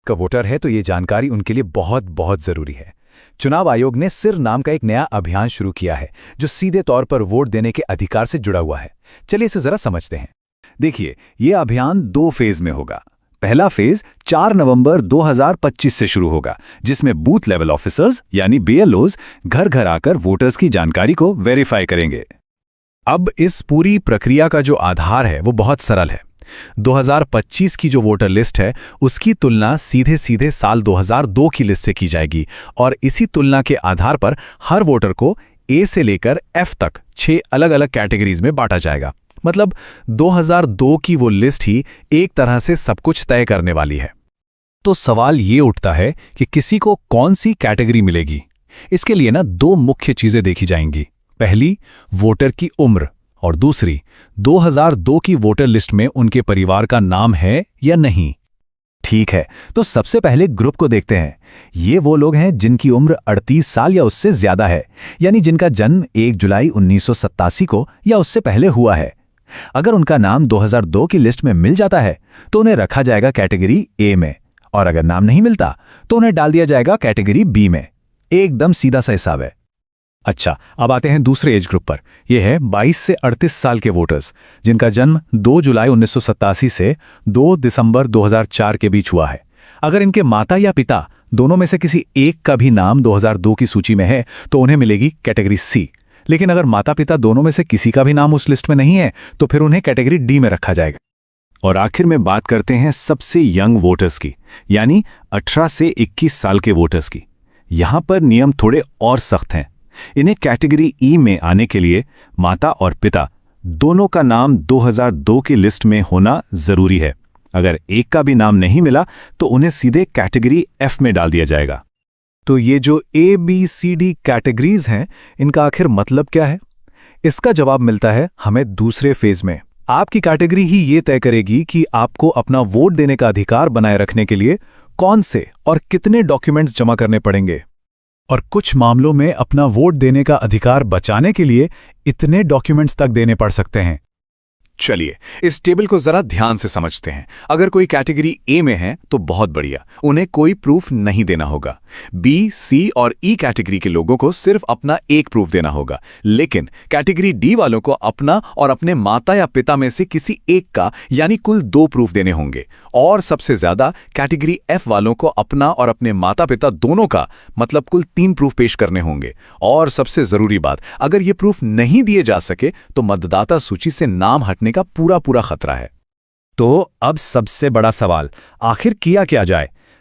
का वोटर है तो ये जानकारी उनके लिए बहुत बहुत जरूरी है। चुनाव आयोग ने सिर नाम का एक नया अभियान शुरू किया है जो सीधे तौर पर वोट देने के अधिकार से जुड़ा हुआ है। चलिए इसे जरा समझते हैं। देखिए, ये अभियान 2 फेज में होगा। पहला फेज 4 नवंबर 2025 से शुरू होगा, जिसमें बूथ लेवल ऑफिसर्स यानी BLOs घर घर आकर वोटर्स की जानकारी को वेरीफाई करेंगे। अब इस पूरी प्रक्रिया का जो आधार है वो बहुत सरल है। 2025 की जो वोटर लिस्ट है उसकी तुलना सीधे सीधे साल 2002 की लिस्ट से की जाएगी और इसी तुलना के आधार पर हर वोटर को A से लेकर F तक 6 अलग अलग कैटेगरीज में बांटा जाएगा। मतलब 2002 की वो लिस्ट ही एक तरह से सब कुछ तय करने वाली है। तो सवाल ये उठता है कि किसी को कौन सी कैटेगरी मिलेगी। इसके लिए ना 2 मुख्य चीजें देखी जाएंगी। पहली, वोटर की उम्र, और दूसरी, 2002 की वोटर लिस्ट में उनके परिवार का नाम है या नहीं। ठीक है, तो सबसे पहले ग्रुप को देखते हैं। ये वो लोग हैं जिनकी उम्र 38 साल या उससे ज्यादा है, यानी जिनका जन्म 1 जुलाई 1987 को या उससे पहले हुआ है। अगर उनका नाम 2002 की लिस्ट में मिल जाता है तो उन्हें रखा जाएगा कैटेगरी A में, और अगर नाम नहीं मिलता तो उन्हें डाल दिया जाएगा कैटेगरी B में। एकदम सीधा सा हिसाब है। अच्छा, अब आते हैं दूसरे एज ग्रुप पर। यह है 22 से 38 साल के वोटर्स, जिनका जन्म 2 जुलाई 1987 से 2 दिसंबर 2004 के बीच हुआ है। अगर इनके माता या पिता दोनों में से किसी एक का भी नाम 2002 की सूची में है तो उन्हें मिलेगी कैटेगरी C। लेकिन अगर माता पिता दोनों में से किसी का भी नाम उस लिस्ट में नहीं है तो फिर उन्हें कैटेगरी D में रखा जाएगा। और आखिर में बात करते हैं सबसे यंग वोटर्स की, यानी 18 से 21 साल के वोटर्स की। यहां पर नियम थोड़े और सख्त हैं। इन्हें कैटेगरी E में आने के लिए माता और पिता दोनों का नाम 2002 की लिस्ट में होना जरूरी है। अगर एक का भी नाम नहीं मिला तो उन्हें सीधे कैटेगरी F में डाल दिया जाएगा। तो ये जो ABCD कैटेगरीज हैं, इनका आखिर मतलब क्या है? इसका जवाब मिलता है हमें दूसरे फेज में। आपकी कैटेगरी ही ये तय करेगी कि आपको अपना वोट देने का अधिकार बनाए रखने के लिए कौन से और कितने डॉक्यूमेंट्स जमा करने पड़ेंगे, और कुछ मामलों में अपना वोट देने का अधिकार बचाने के लिए इतने डॉक्यूमेंट्स तक देने पड़ सकते हैं। चलिए इस टेबल को जरा ध्यान से समझते हैं। अगर कोई कैटेगरी A में है तो बहुत बढ़िया, उन्हें कोई प्रूफ नहीं देना होगा। B, C और E कैटेगरी के लोगों को सिर्फ अपना एक प्रूफ देना होगा। लेकिन कैटेगरी D वालों को अपना और अपने माता या पिता में से किसी एक का यानी कुल 2 प्रूफ देने होंगे। और सबसे ज्यादा कैटेगरी F वालों को अपना और अपने माता पिता दोनों का मतलब कुल 3 प्रूफ पेश करने होंगे। और सबसे जरूरी बात, अगर ये प्रूफ नहीं दिए जा सके तो मतदाता सूची से नाम हटने का पूरा खतरा है। तो अब सबसे बड़ा सवाल, आखिर किया क्या जाए?